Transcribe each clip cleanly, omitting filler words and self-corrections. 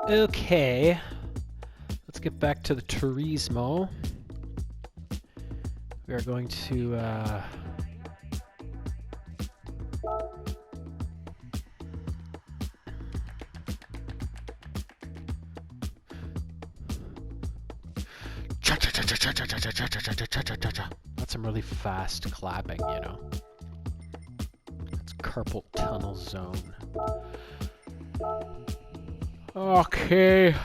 Okay, let's get back to the Turismo. We are going to that's some really fast clapping, you know. It's carpal tunnel zone. Okay.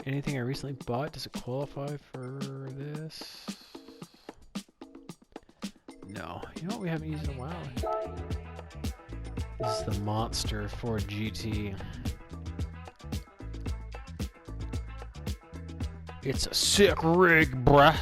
Anything I recently bought, does it qualify for this? No. You know what we haven't used in a while? This is the Monster Ford GT. It's a sick rig, bruh.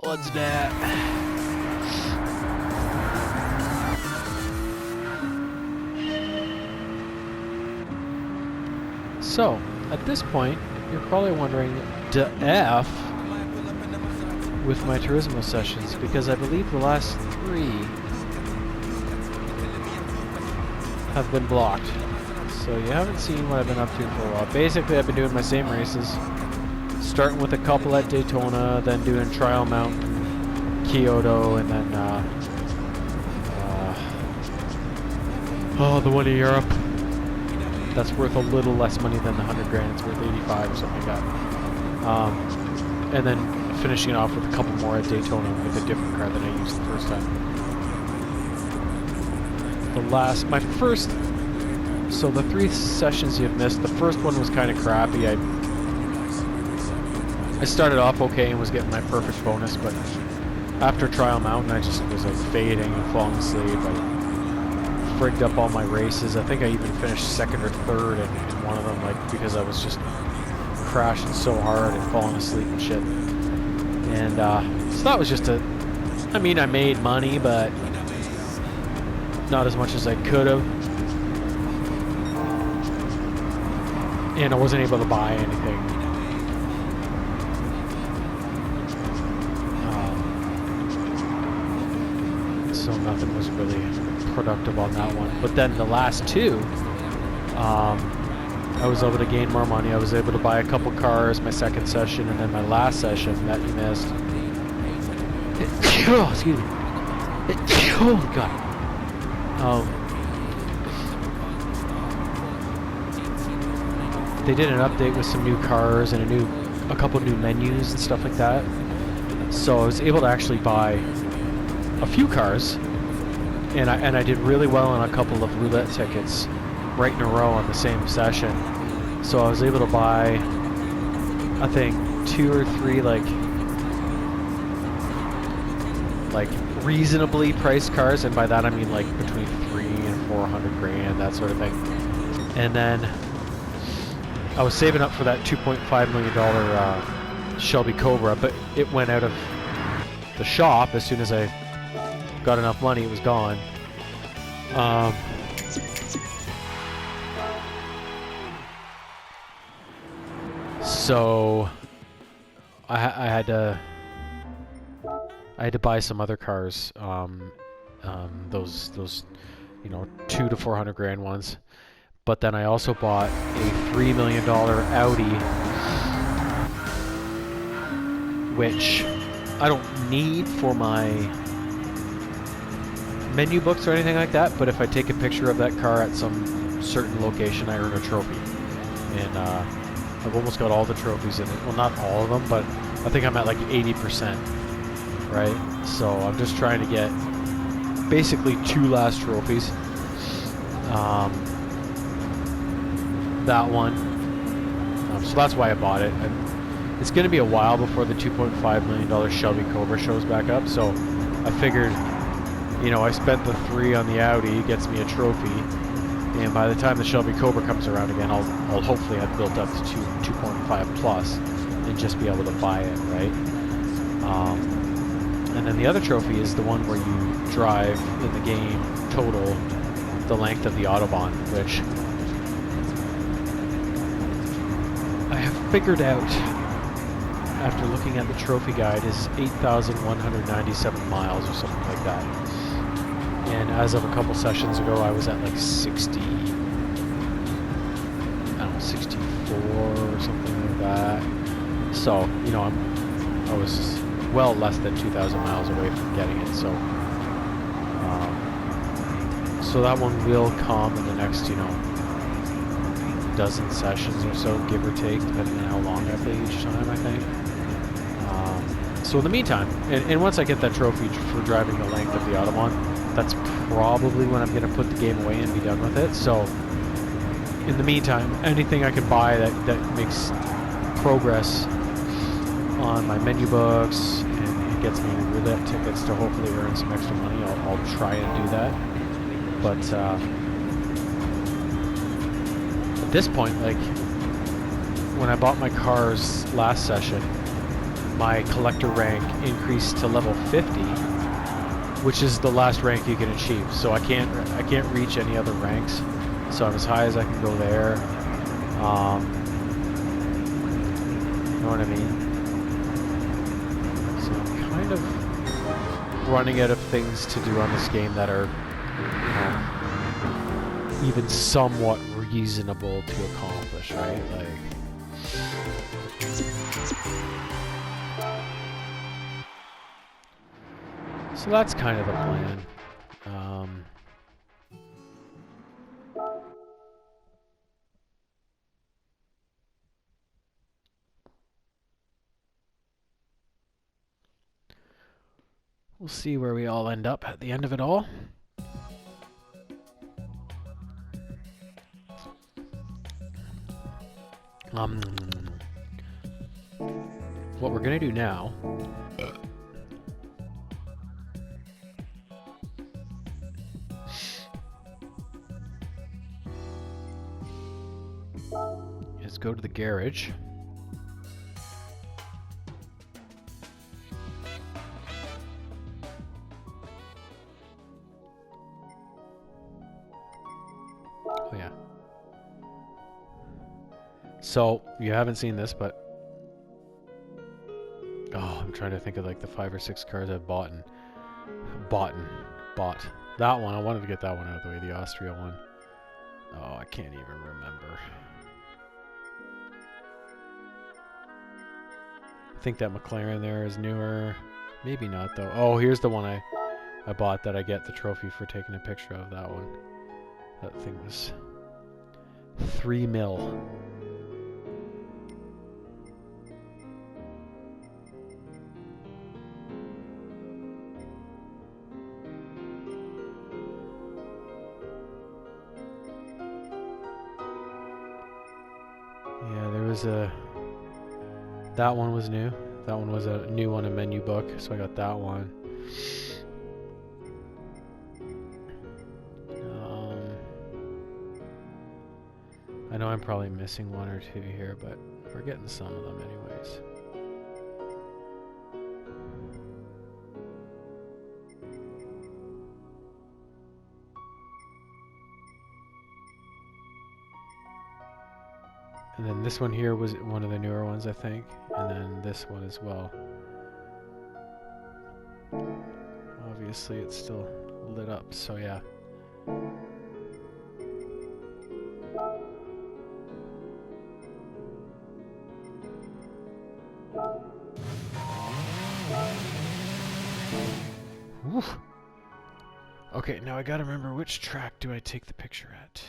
What's that? So, at this point, you're probably wondering, the F with my Turismo sessions, because I believe the last 3 have been blocked. So you haven't seen what I've been up to for a while. Basically, I've been doing my same races, starting with a couple at Daytona, then doing Trial Mountain, Kyoto, and then the one in Europe. That's worth a little less money than the 100 grand. It's worth 85 or something like that. And then finishing it off with a couple more at Daytona with a different car than I used the first time. So the 3 sessions you've missed, the first one was kind of crappy. I started off okay and was getting my perfect bonus, but after Trial Mountain, I just was like fading and falling asleep. I frigged up all my races. I think I even finished 2nd or 3rd in one of them, like, because I was just crashing so hard and falling asleep and shit. And so that was just I made money, but not as much as I could have. And I wasn't able to buy anything. So nothing was really productive on that one. But then the last 2, I was able to gain more money. I was able to buy a couple cars my 2nd session, and then my last session that you missed. Oh, excuse me. Oh god. They did an update with some new cars and a couple new menus and stuff like that. So I was able to actually buy a few cars, and I did really well on a couple of roulette tickets right in a row on the same session. So I was able to buy, I think, 2 or 3 like reasonably priced cars, and by that I mean like between 300 and 400 grand, that sort of thing. And then I was saving up for that $2.5 million Shelby Cobra, but it went out of the shop as soon as I got enough money. It was gone. So I had to buy some other cars, those 200 to 400 grand ones. But then I also bought a $3 million Audi, which I don't need for my menu books or anything like that, but if I take a picture of that car at some certain location, I earn a trophy. And I've almost got all the trophies in it. Well, not all of them, but I think I'm at like 80%, right? So I'm just trying to get basically 2 last trophies. That one. So that's why I bought it. It's going to be a while before the $2.5 million Shelby Cobra shows back up, so I figured, I spent the 3 on the Audi, gets me a trophy, and by the time the Shelby Cobra comes around again, I'll hopefully have built up to 2.5 plus and just be able to buy it, right? And then the other trophy is the one where you drive in the game total the length of the Autobahn, which I have figured out after looking at the trophy guide is 8,197 miles or something like that. And as of a couple sessions ago, I was at like 60, I don't know, 64 or something like that. So, you know, I was well less than 2,000 miles away from getting it. So, so that one will come in the next, you know, dozen sessions or so, give or take, depending on how long I play each time, I think. So in the meantime, and once I get that trophy for driving the length of the Autobahn, that's probably when I'm going to put the game away and be done with it. So in the meantime, anything I can buy that makes progress on my menu books and gets me roulette tickets to hopefully earn some extra money, I'll try and do that. But at this point, like, when I bought my cars last session, my collector rank increased to level 50, which is the last rank you can achieve. So I can't reach any other ranks. So I'm as high as I can go there. You know what I mean? So I'm kind of running out of things to do on this game that are even somewhat reasonable to accomplish, right? Like, so that's kind of the plan. We'll see where we all end up at the end of it all. What we're gonna do now is go to the garage. Oh yeah. So you haven't seen this, but I'm trying to think of like the 5 or 6 cars I've bought. That one, I wanted to get that one out of the way, the Austria one. Oh, I can't even remember. I think that McLaren there is newer. Maybe not though. Oh, here's the one I bought that I get the trophy for taking a picture of. That one. That thing was 3 mil. Yeah, there was a... That one was new. That one was a new one, a menu book, so I got that one. I know I'm probably missing 1 or 2 here, but we're getting some of them anyways. And then this one here was one of the newer ones, I think. And then this one as well. Obviously it's still lit up, so yeah. Oof. Okay, now I gotta remember which track do I take the picture at.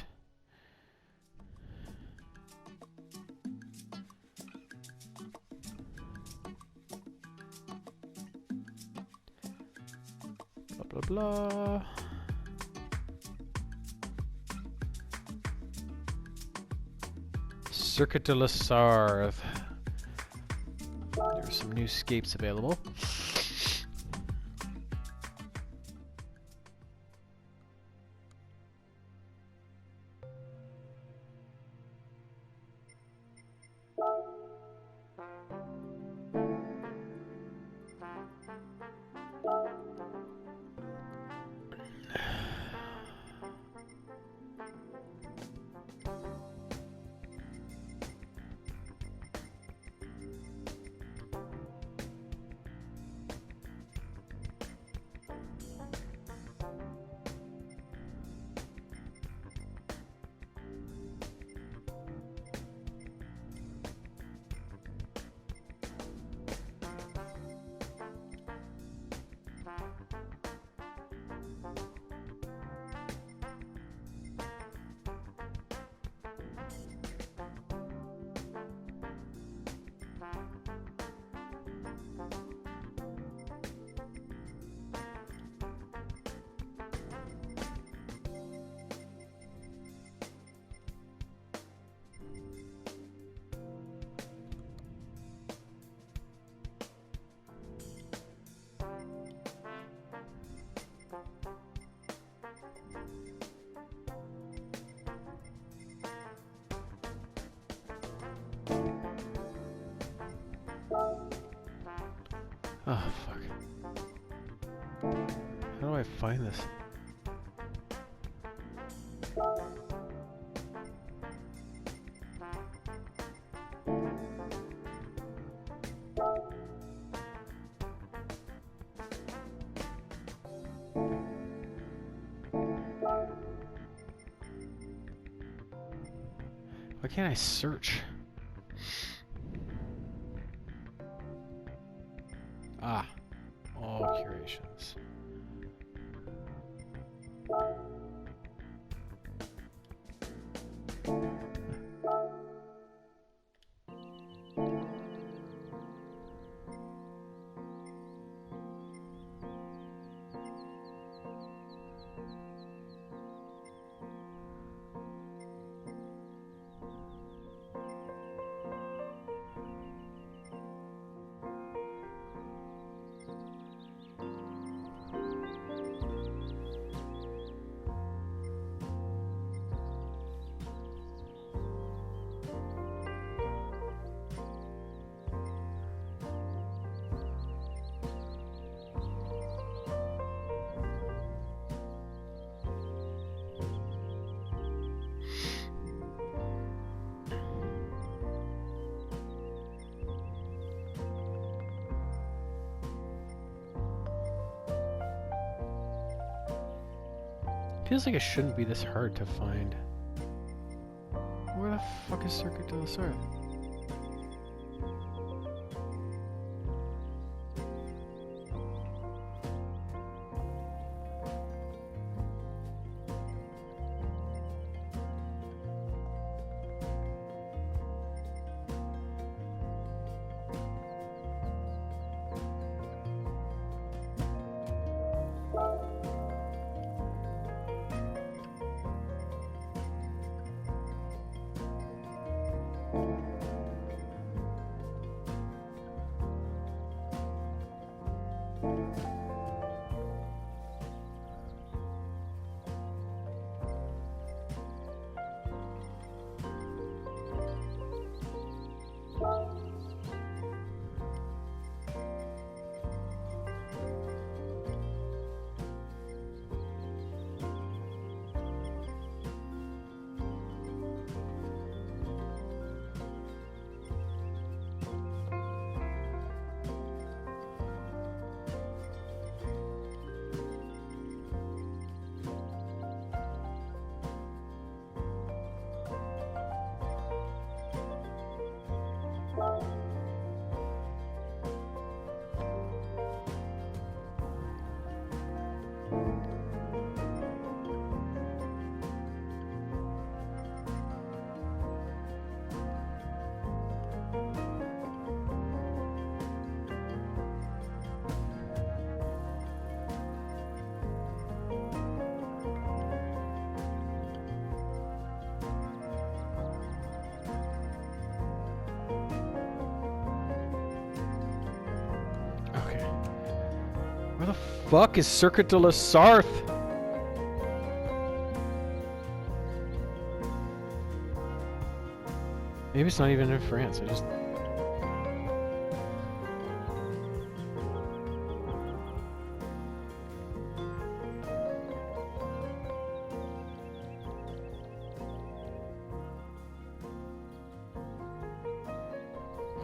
Blah, blah, blah. Circuit de la Sarthe. There are some new scapes available. Oh, fuck. How do I find this? Why can't I search? Ah, all curations. Feels like it shouldn't be this hard to find. Where the fuck is Circuit de la Sarthe? Where the fuck is Circuit de la Sarthe? Maybe it's not even in France. I just...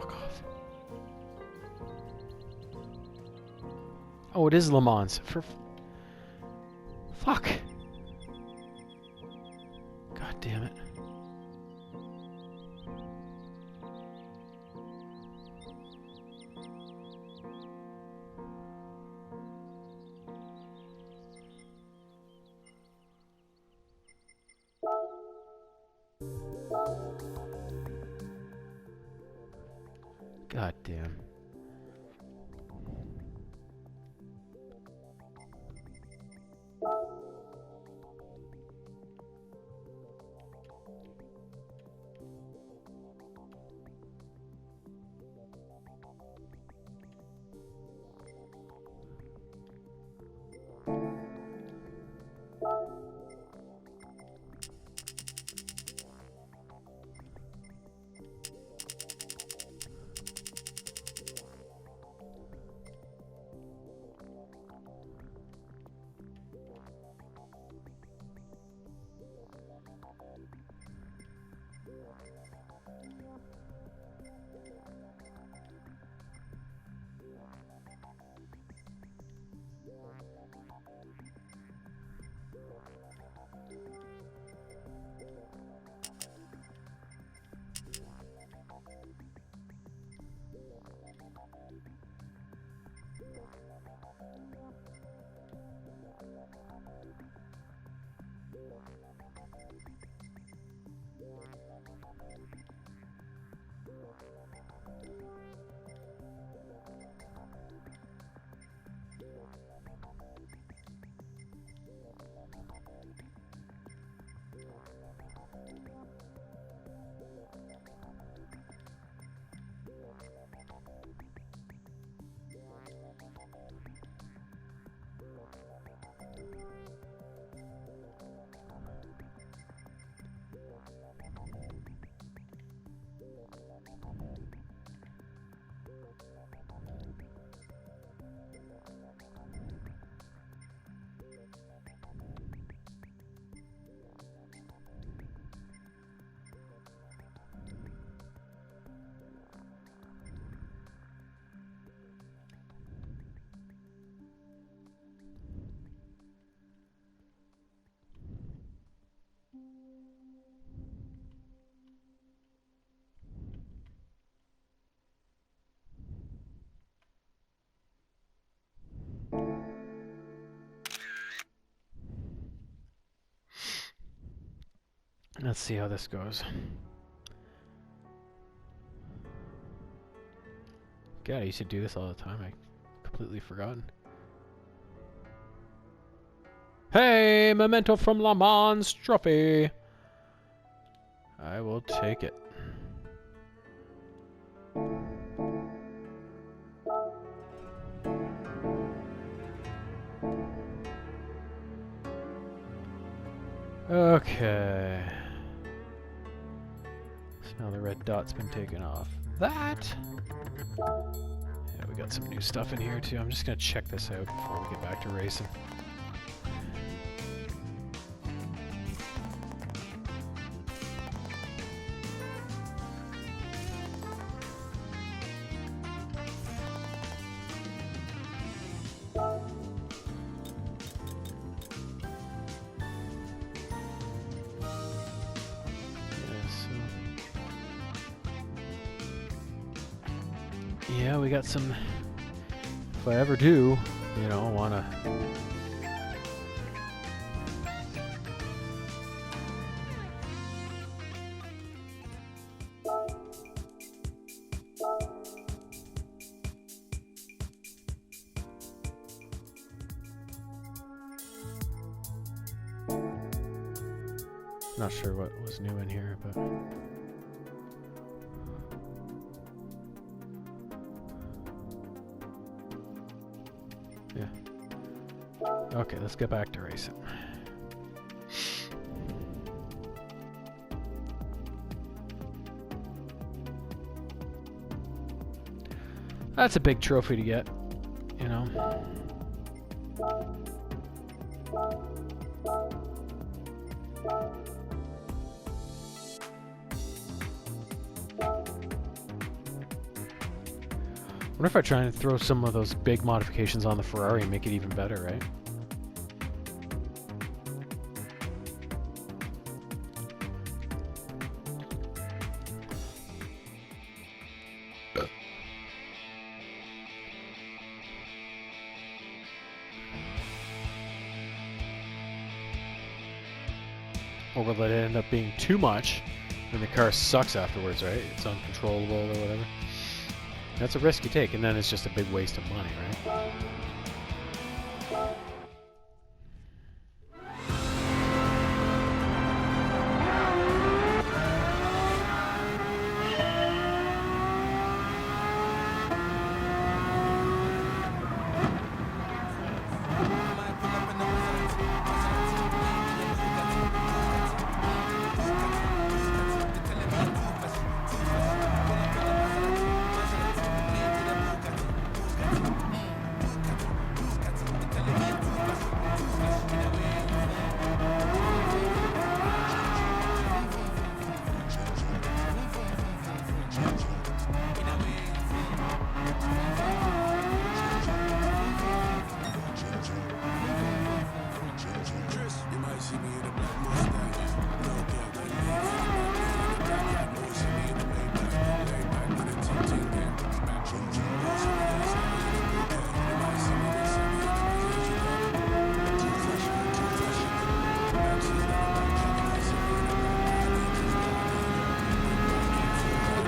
Fuck off. Oh, it is Le Mans. For... Fuck. God damn it. God damn. Let's see how this goes. God, I used to do this all the time. I completely forgotten. Hey, memento from Le Mans trophy. I will take it. Okay. So now the red dot's been taken off. That. Yeah, we got some new stuff in here too. I'm just gonna check this out before we get back to racing. Yeah, we got some. If I ever do, you know, wanna. Not sure what was new in here, but. Yeah. Okay, let's get back to racing. That's a big trophy to get, you know. What if I try and throw some of those big modifications on the Ferrari and make it even better, right? Or will it end up being too much and the car sucks afterwards, right? It's uncontrollable or whatever. That's a risk you take, and then it's just a big waste of money, right?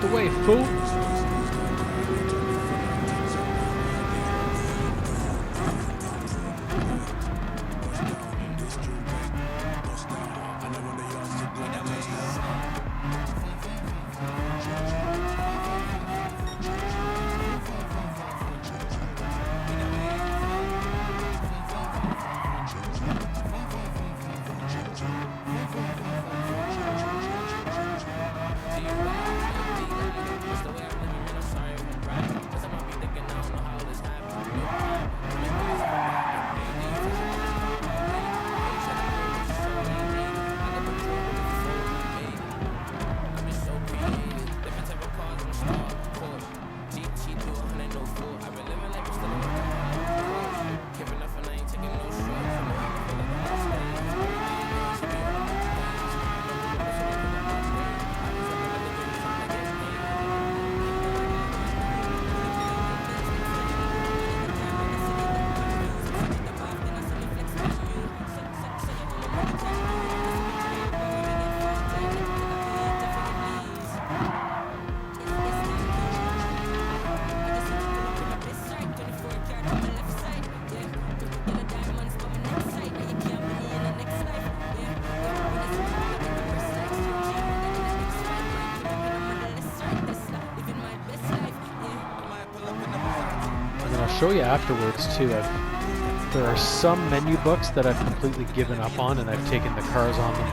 The way, fool. show you afterwards too. There are some menu books that I've completely given up on, and I've taken the cars on them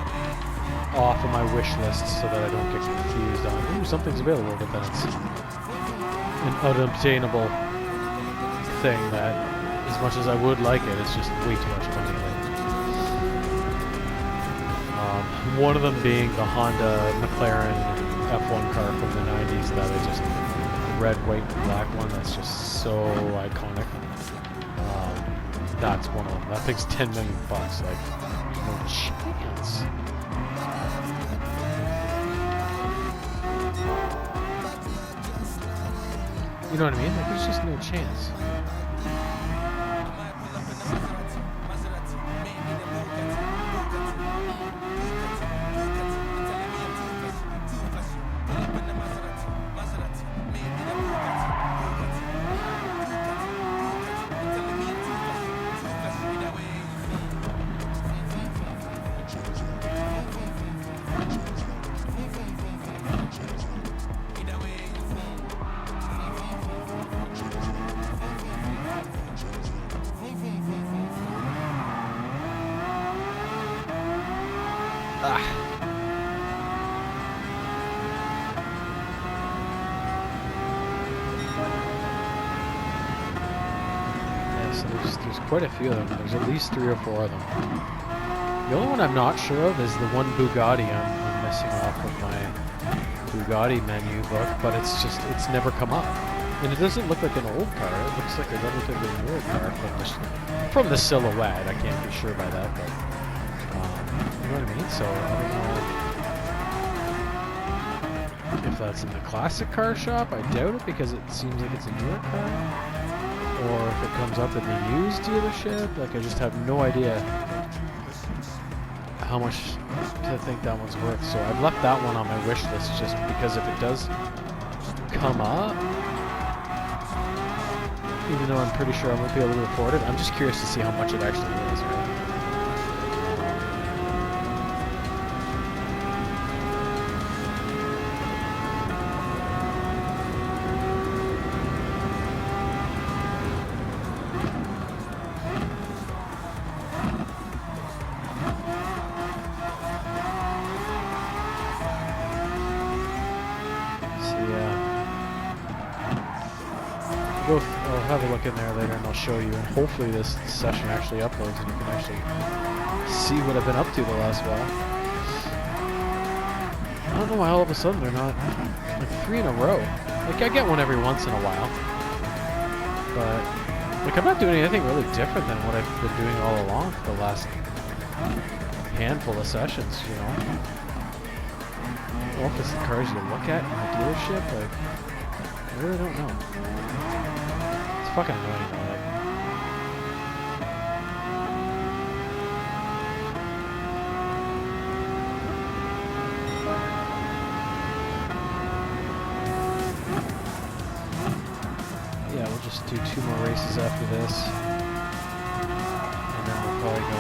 off of my wish list so that I don't get confused on, ooh, something's available, but then it's an unobtainable thing that, as much as I would like it, it's just way too much money. One of them being the Honda McLaren F1 car from the 90s that I just, red, white, and black one that's just so iconic. That's one of them. That thing's $10 million. Like, no chance. You know what I mean? Like, there's just no chance. There's quite a few of them. There's at least 3 or 4 of them. The only one I'm not sure of is the one Bugatti I'm missing off of my Bugatti menu book, but it's never come up. And it doesn't look like an old car. It looks like a relatively newer car from the silhouette. I can't be sure by that, but you know what I mean? So I don't know if that's in the classic car shop. I doubt it because it seems like it's a newer car. Or if it comes up in the used dealership. Like, I just have no idea how much to think that one's worth. So I've left that one on my wish list just because if it does come up, even though I'm pretty sure I won't be able to afford it, I'm just curious to see how much it actually is, right? I'll have a look in there later and I'll show you, and hopefully this session actually uploads and you can actually see what I've been up to the last while. I don't know why all of a sudden they're not like 3 in a row. Like, I get one every once in a while, but like, I'm not doing anything really different than what I've been doing all along for the last handful of sessions, you know. I don't know if it's the cars you look at in the dealership, like, I really don't know. Fucking annoying, though. Yeah, we'll just do 2 more races after this, and then we'll probably go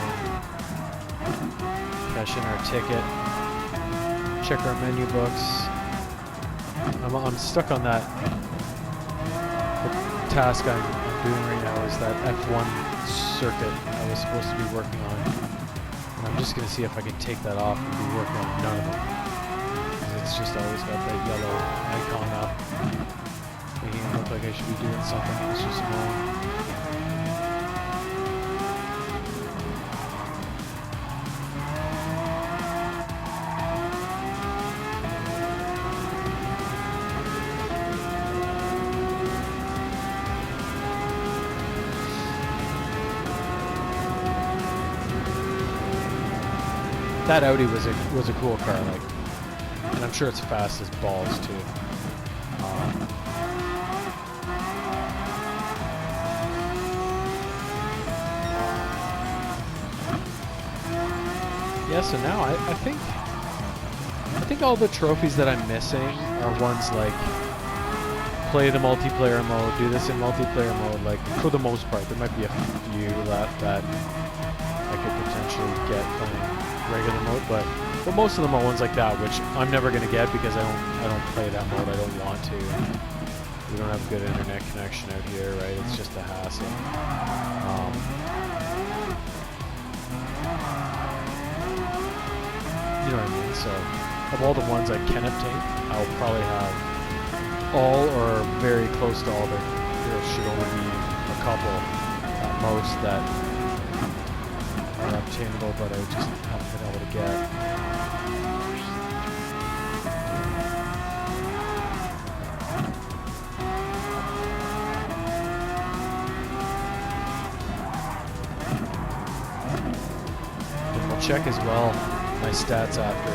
cash in our ticket, check our menu books. I'm stuck on that. Task I'm doing right now is that F1 circuit I was supposed to be working on. And I'm just going to see if I can take that off and be working on none of them. Because it's just always got that yellow icon up, making it look like I should be doing something. It's just annoying. That Audi was a cool car, like, and I'm sure it's fast as balls too. Yeah, so now I think all the trophies that I'm missing are ones like play the multiplayer mode, do this in multiplayer mode. Like, for the most part, there might be a few left that I could potentially get playing regular mode, but most of them are ones like that, which I'm never gonna get because I don't play that mode. I don't want to. We don't have good internet connection out here, right? It's just a hassle. You know what I mean? So, of all the ones I can obtain, I'll probably have all or very close to all. There should only be a couple at most that are obtainable, but I just haven't been able to get. Check as well my stats after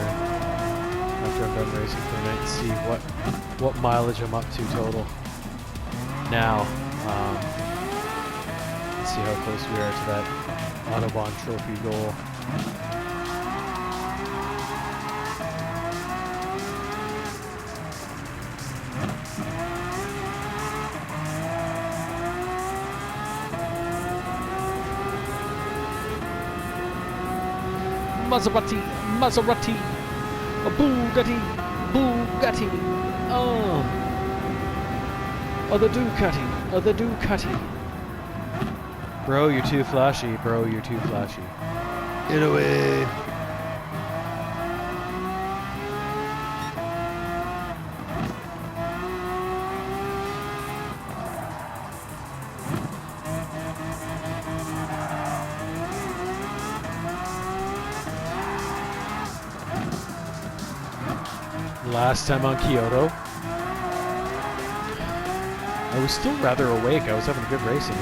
I'm done racing for the night and see what mileage I'm up to total. Now, let's see how close we are to that Autobahn trophy goal. Maserati, a Bugatti, oh, the Ducati, Bro, you're too flashy, Get away. Last time on Kyoto, I was still rather awake. I was having a good racing.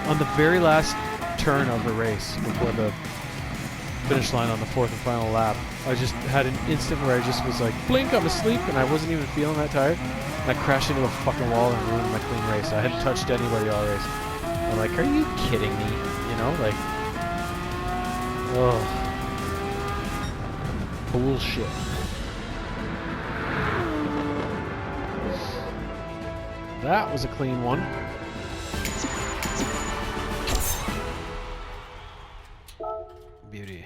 On the very last turn of the race, before the finish line on the fourth and final lap, I just had an instant where I just was like, blink, I'm asleep, and I wasn't even feeling that tired. And I crashed into a fucking wall and ruined my clean race. I hadn't touched anybody all race. I'm like, are you kidding me? You know, like, oh, bullshit. That was a clean one. Beauty.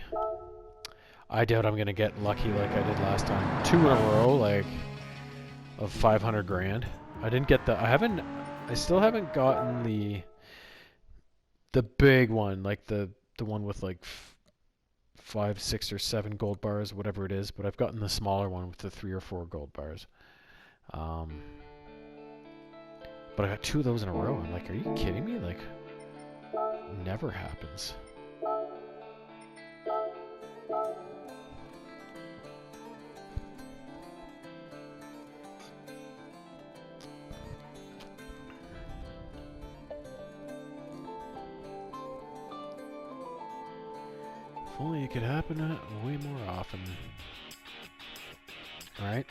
I doubt I'm gonna get lucky like I did last time. 2 in a row, like, of 500 grand. I didn't get the. I still haven't gotten the big one, like the one with like 5, 6, or 7 gold bars, whatever it is. But I've gotten the smaller one with the 3 or 4 gold bars. But I got 2 of those in a row. I'm like, are you kidding me? Like, never happens. If only it could happen way more often. Alright?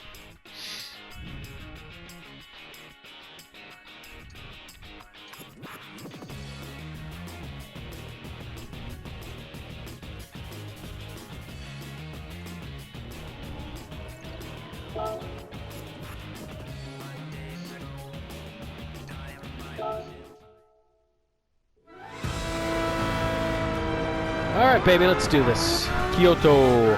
Alright, baby, let's do this. Kyoto.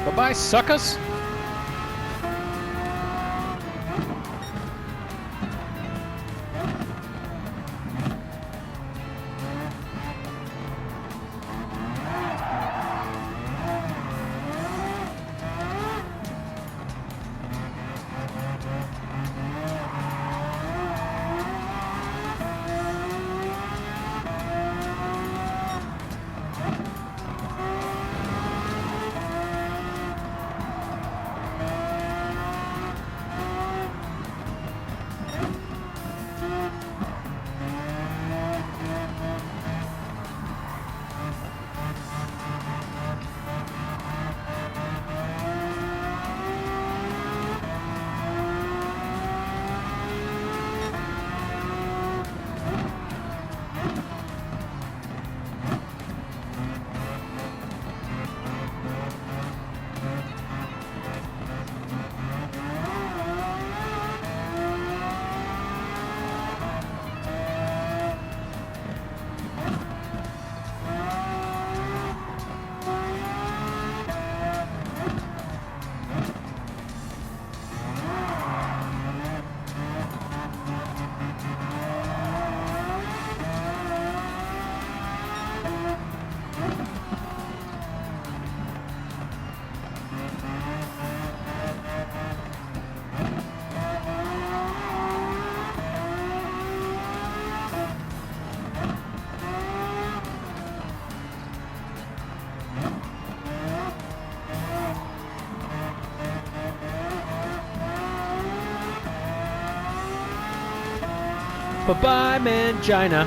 Bye-bye, suckers! Bye-bye, Mangina.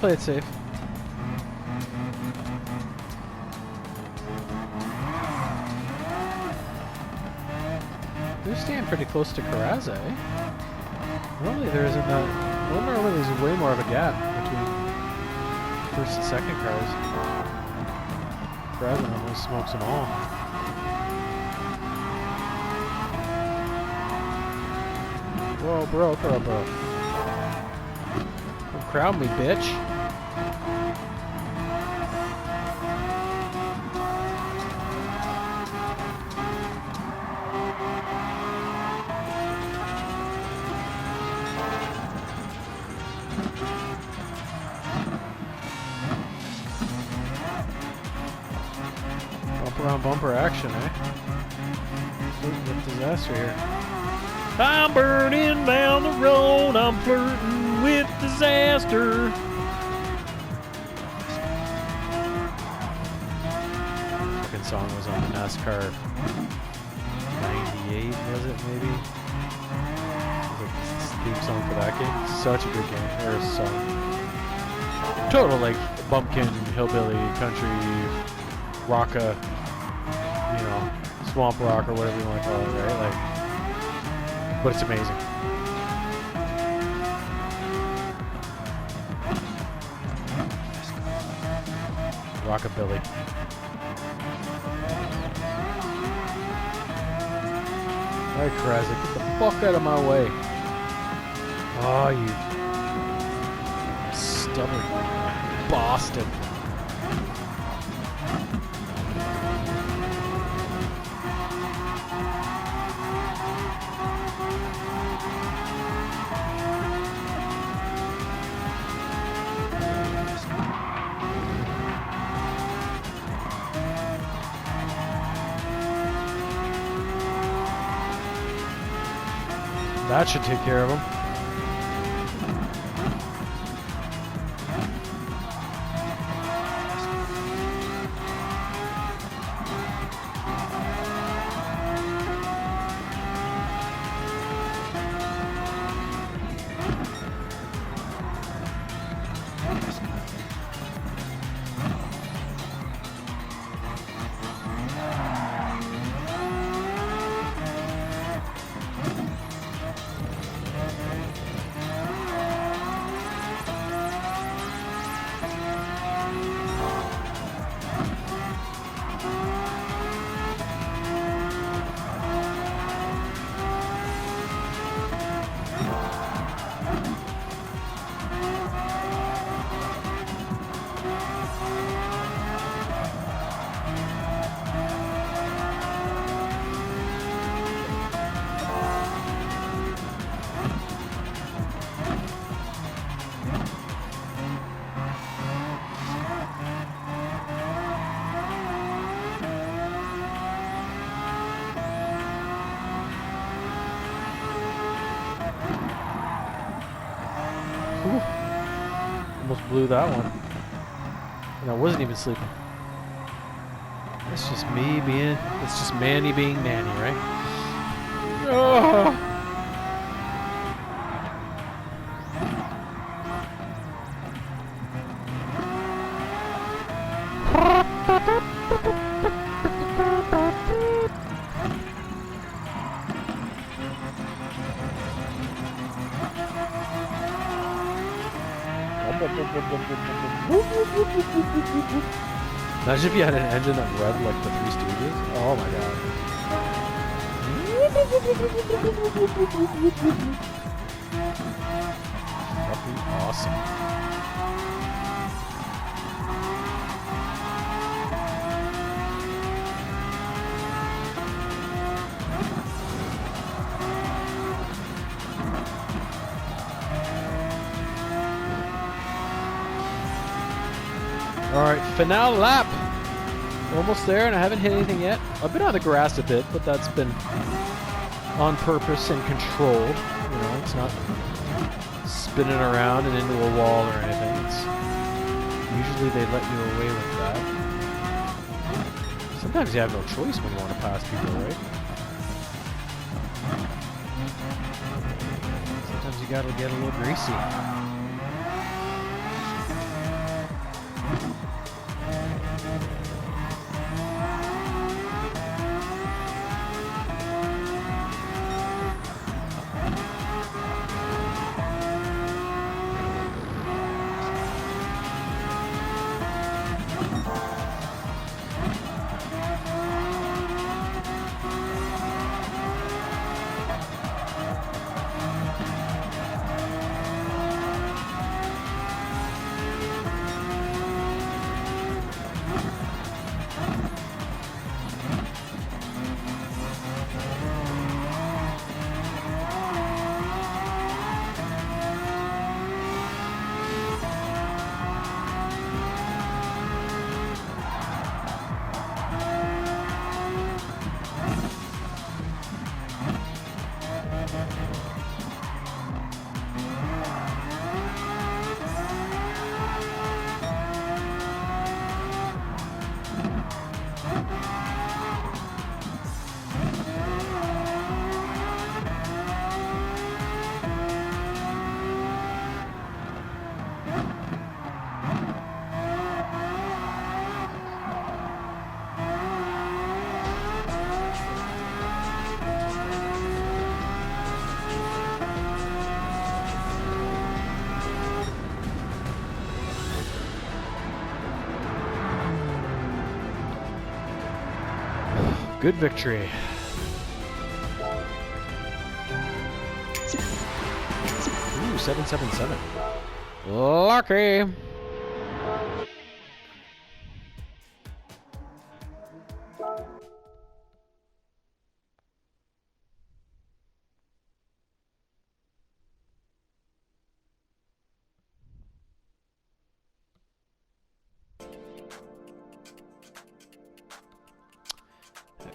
Play it safe. They're staying pretty close to Carrazza, eh? Normally there isn't that. Normally there's way more of a gap between first and second cars. Carrazza normally smokes them all. Whoa, bro. Don't crowd me, bitch. Bumper on bumper action, eh? What disaster here. I'm burning down the road, I'm flirting with disaster. Fucking song was on the NASCAR 98, was it maybe? It was like the theme song for that game. Such a good game, or a song. Total like bumpkin, hillbilly, country, rocka, you know, swamp rock or whatever you want to call it, right? Like, but it's amazing. Rockabilly. Alright, Carrazza, get the fuck out of my way. Oh, you stubborn bastard. That should take care of him. Ooh. Almost blew that one. And I wasn't even sleeping. It's just me being, it's just Manny being Manny, right? Oh. Imagine if you had an engine that revved like the Three Stooges. Oh my god. Fucking awesome. Alright, finale lap. Almost there, and I haven't hit anything yet. I've been on the grass a bit, but that's been on purpose and controlled. You know, it's not spinning around and into a wall or anything. It's usually they let you away with that. Sometimes you have no choice when you want to pass people, right? Sometimes you gotta get a little greasy. Good victory. Ooh, 777. Lucky.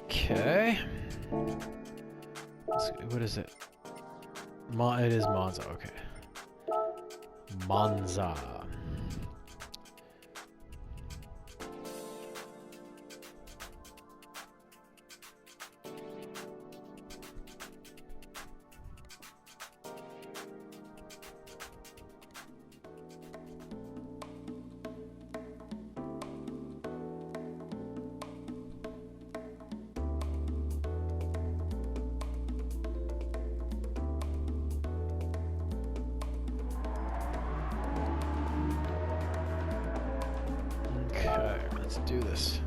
Okay. What is it? It is Monza, okay. Monza. Okay, let's do this.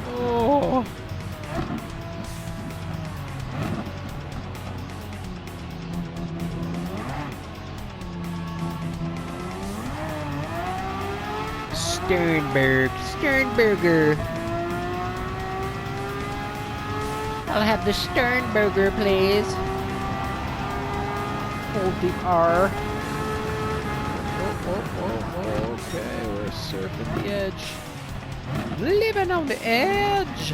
Oh. Sternberger. I'll have the Sternberger, please. Hold the R. Oh, okay, we're surfing the edge. Living on the edge.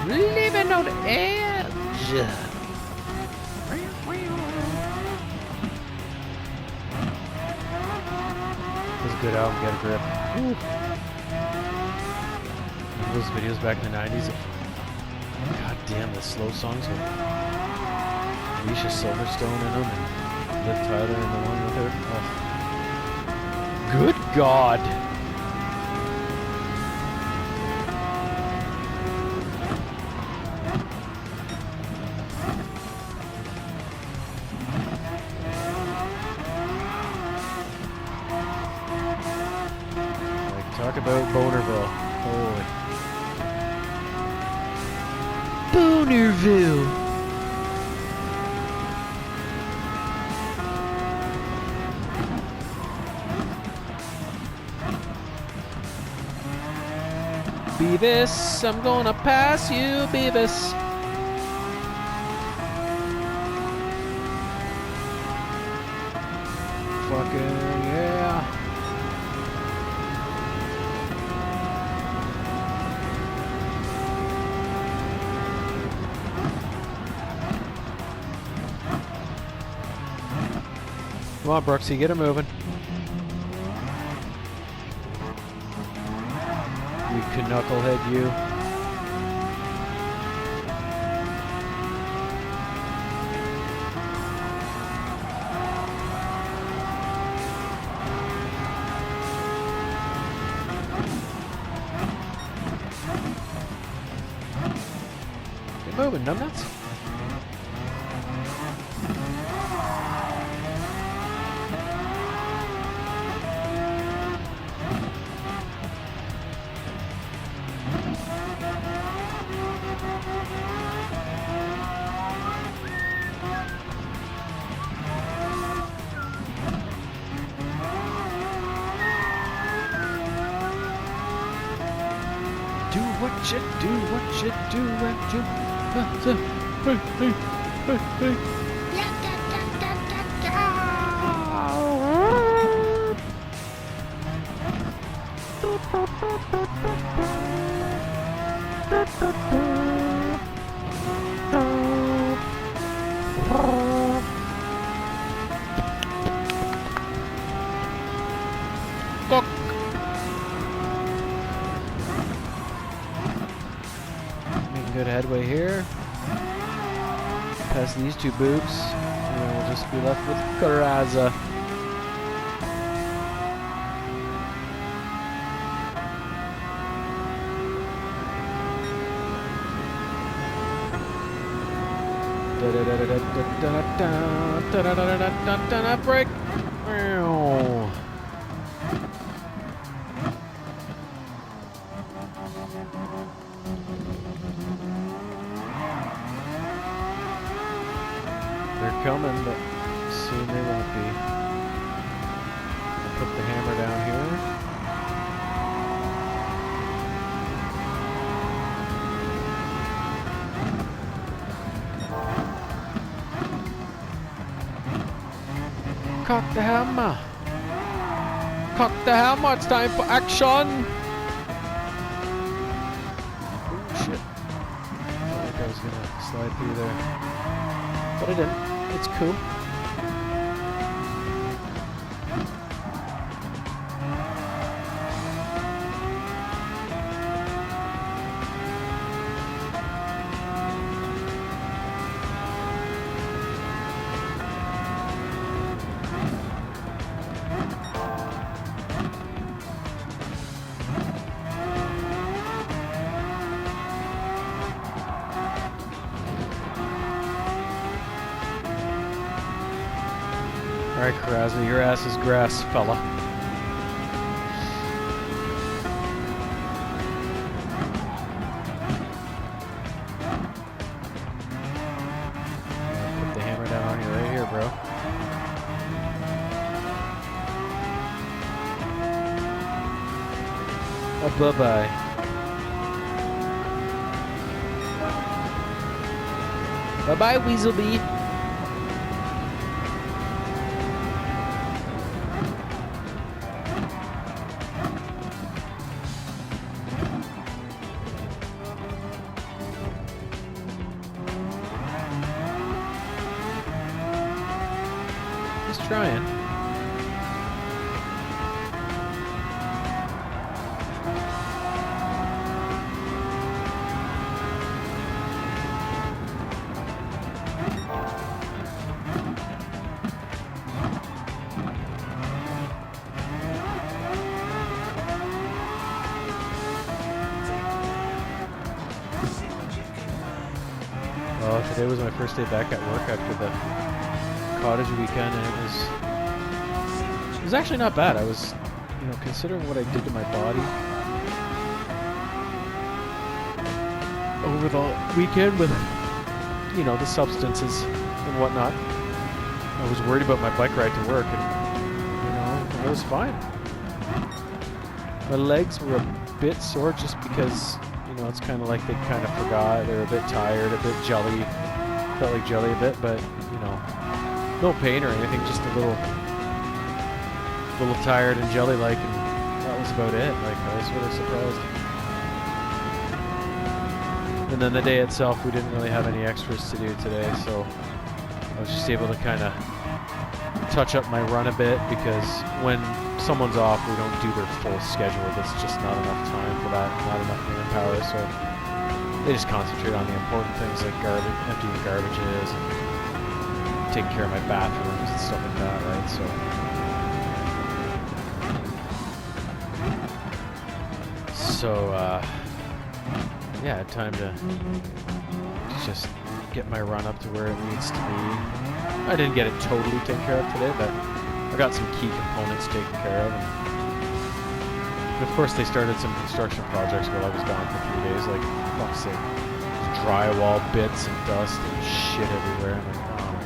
Living on the edge. Good album, get a grip. Woo. Those videos back in the 90s of, god damn, the slow songs with Alicia Silverstone in them and Liv Tyler in the one with her. Oh. Good God! Talk about Bonerville. Holy. Bonerville! Beavis, I'm gonna pass you, Beavis. Fucking yeah. Come on, Brooksy, get her moving. You knucklehead, you. Get moving, numbnuts. Do what you do, what you do, what you hey, hey, hey, hey. Cock. Making good headway here. Past these two boobs, and then we'll just be left with Caraza. Break. They're coming, but soon they won't be. I'll put the hammer down here. Cock the hammer! Cock the hammer! It's time for action! Oh shit. I felt like I was gonna slide through there. But I didn't. It's cool. Alright, Caraza, your ass is grass, fella. Put the hammer down on you right here, bro. Oh, bye-bye. Bye-bye, Weaselbee. Just trying. Well, today was my first day back at work after the cottage weekend, and it was actually not bad. I was you know, considering what I did to my body over the weekend with, you know, the substances and whatnot, I was worried about my bike ride to work, and, you know, it was fine. My legs were a bit sore just because, you know, it's kind of like they kind of forgot. They're a bit tired, a bit jelly. Felt like jelly a bit, but, you know, no pain or anything, just a little tired and jelly-like, and that was about it. Like, I was really surprised. And then the day itself, we didn't really have any extras to do today, so I was just able to kind of touch up my run a bit, because when someone's off, we don't do their full schedule. There's just not enough time for that, not enough manpower, so they just concentrate on the important things like emptying garbages, and taking care of my bathrooms and stuff like that, right? So, yeah, I had time to just get my run up to where it needs to be. I didn't get it totally taken care of today, but I got some key components taken care of. And of course, they started some construction projects while I was gone for 3 days. Like, fuck's sake, drywall bits and dust and shit everywhere. I'm like, oh my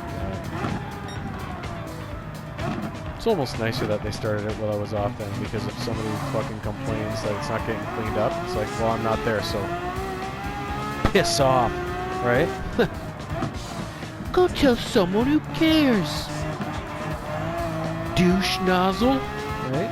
god. It's almost nicer that they started it while I was off then, because if somebody fucking complains that it's not getting cleaned up, it's like, well, I'm not there, so piss off, right? Go tell someone who cares. Douche nozzle, right?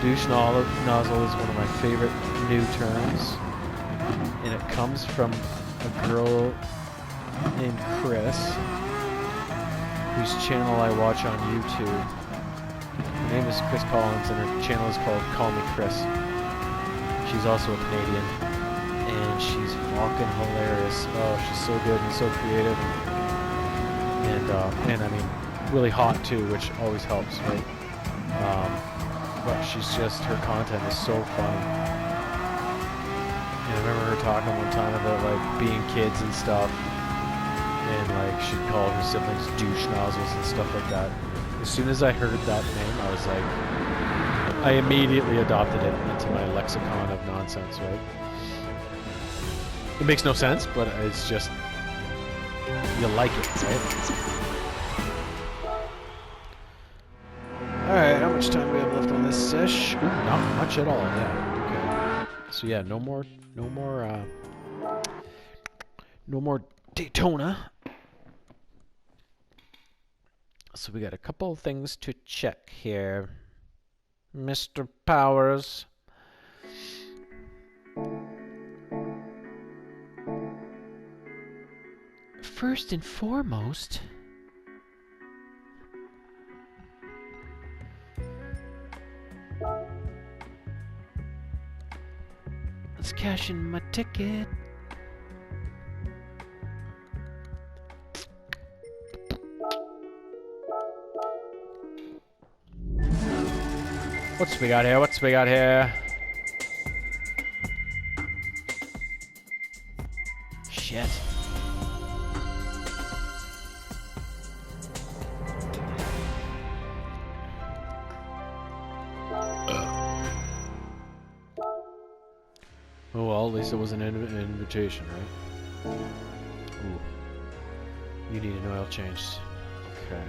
Douche nozzle is one of my favorite new terms, and it comes from a girl named Chris, whose channel I watch on YouTube. Her name is Chris Collins, and her channel is called Call Me Chris. She's also a Canadian, and she's fucking hilarious. Oh, she's so good and so creative, and I mean, really hot too, which always helps, right? But she's just, her content is so funny. And I remember her talking one time about like being kids and stuff, and like she'd call her siblings douche nozzles and stuff like that. As soon as I heard that name, I was like, I immediately adopted it into my lexicon of nonsense, right? It makes no sense, but it's just, you like it, right? Alright, how much time do we have left on this sesh? Ooh, not much at all, yeah. Okay. So yeah, no more Daytona. So we got a couple of things to check here. Mr. Powers. First and foremost, let's cash in my ticket. What's we got here? What's we got here? Shit. Oh well, at least it was an invitation, right? Ooh. You need an oil change. Okay.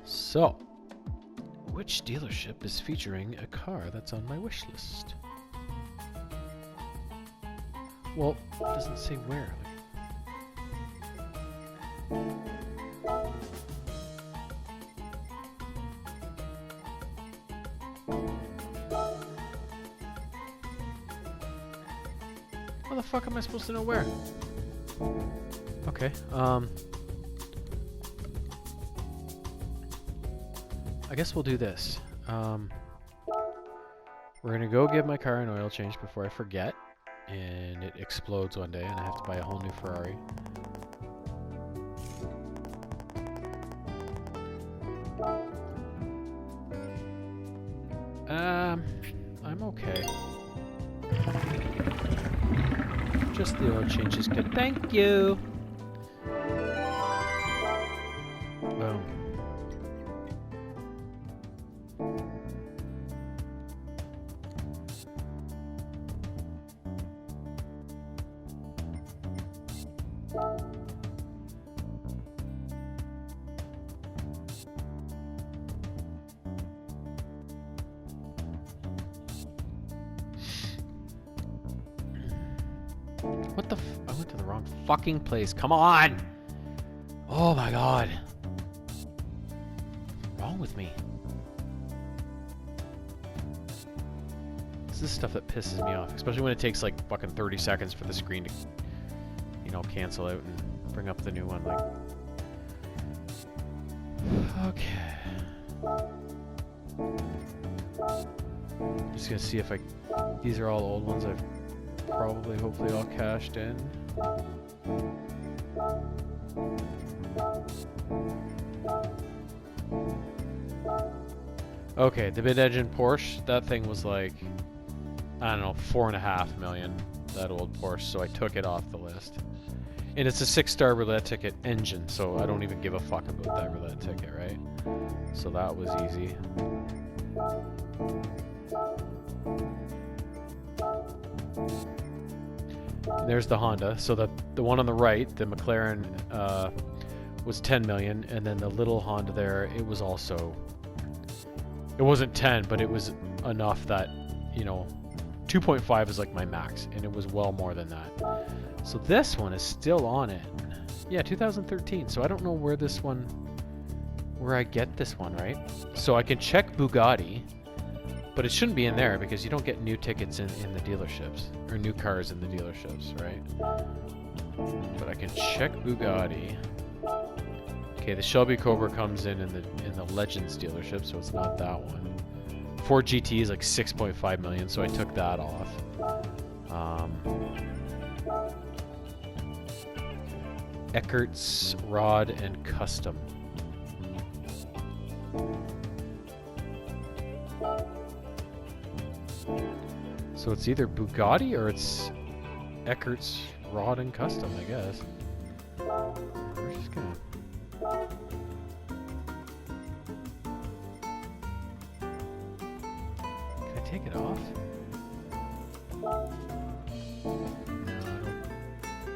So, which dealership is featuring a car that's on my wish list? Well, it doesn't say where. How the fuck am I supposed to know where? Okay, I guess we'll do this. We're gonna go give my car an oil change before I forget, and it explodes one day and I have to buy a whole new Ferrari. I'm okay. Just the oil change is good. Thank you! Boom. What the I went to the wrong fucking place. Come on! Oh my god. What's wrong with me? This is stuff that pisses me off, especially when it takes like fucking 30 seconds for the screen to, you know, cancel out and bring up the new one. Like, okay. Just gonna see if these are all old ones I've probably, hopefully all cashed in. Okay, the mid-engine Porsche, that thing was like, I don't know, 4.5 million, that old Porsche, so I took it off the list. And it's a 6-star roulette ticket engine, so I don't even give a fuck about that roulette ticket, right? So that was easy. And there's the Honda. So the one on the right, the McLaren, was 10 million, and then the little Honda there, it was also, it wasn't 10, but it was enough that, you know, 2.5 is like my max, and it was well more than that. So this one is still on it. Yeah, 2013. So I don't know where this one, where I get this one, right? So I can check Bugatti, but it shouldn't be in there because you don't get new tickets in the dealerships, or new cars in the dealerships, right? But I can check Bugatti. Okay, the Shelby Cobra comes in the Legends dealership, so it's not that one. Ford GT is like 6.5 million, so I took that off. Eckert's Rod and Custom. So it's either Bugatti or it's Eckert's Rod and Custom, I guess. We're just gonna... Can I take it off? No,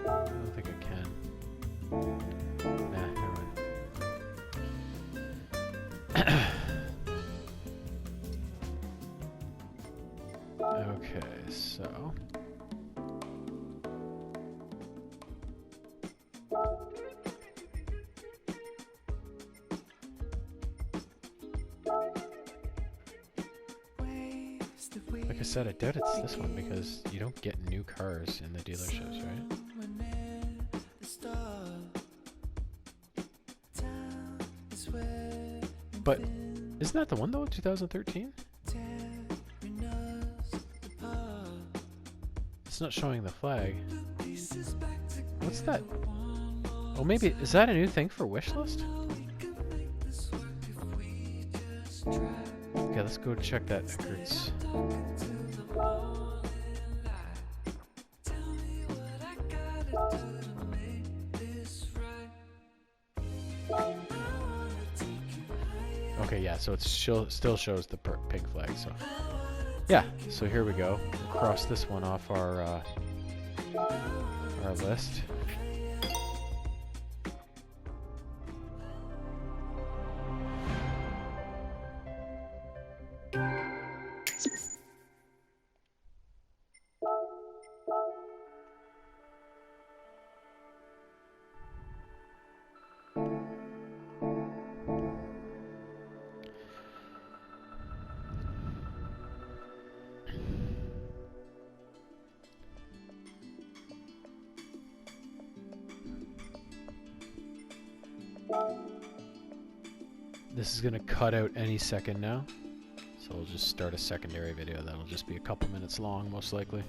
I don't think I can. Nah, never mind. Okay, so... Like I said, I doubt it's this one because you don't get new cars in the dealerships, right? But isn't that the one though, 2013? It's not showing the flag. What's that? Oh, maybe, is that a new thing for wishlist? Okay, let's go check that Eckert's. Okay, yeah, so it still shows the pink flag, so... Yeah, so here we go. We'll cross this one off our list. This is gonna cut out any second now, so we'll just start a secondary video that'll just be a couple minutes long, most likely.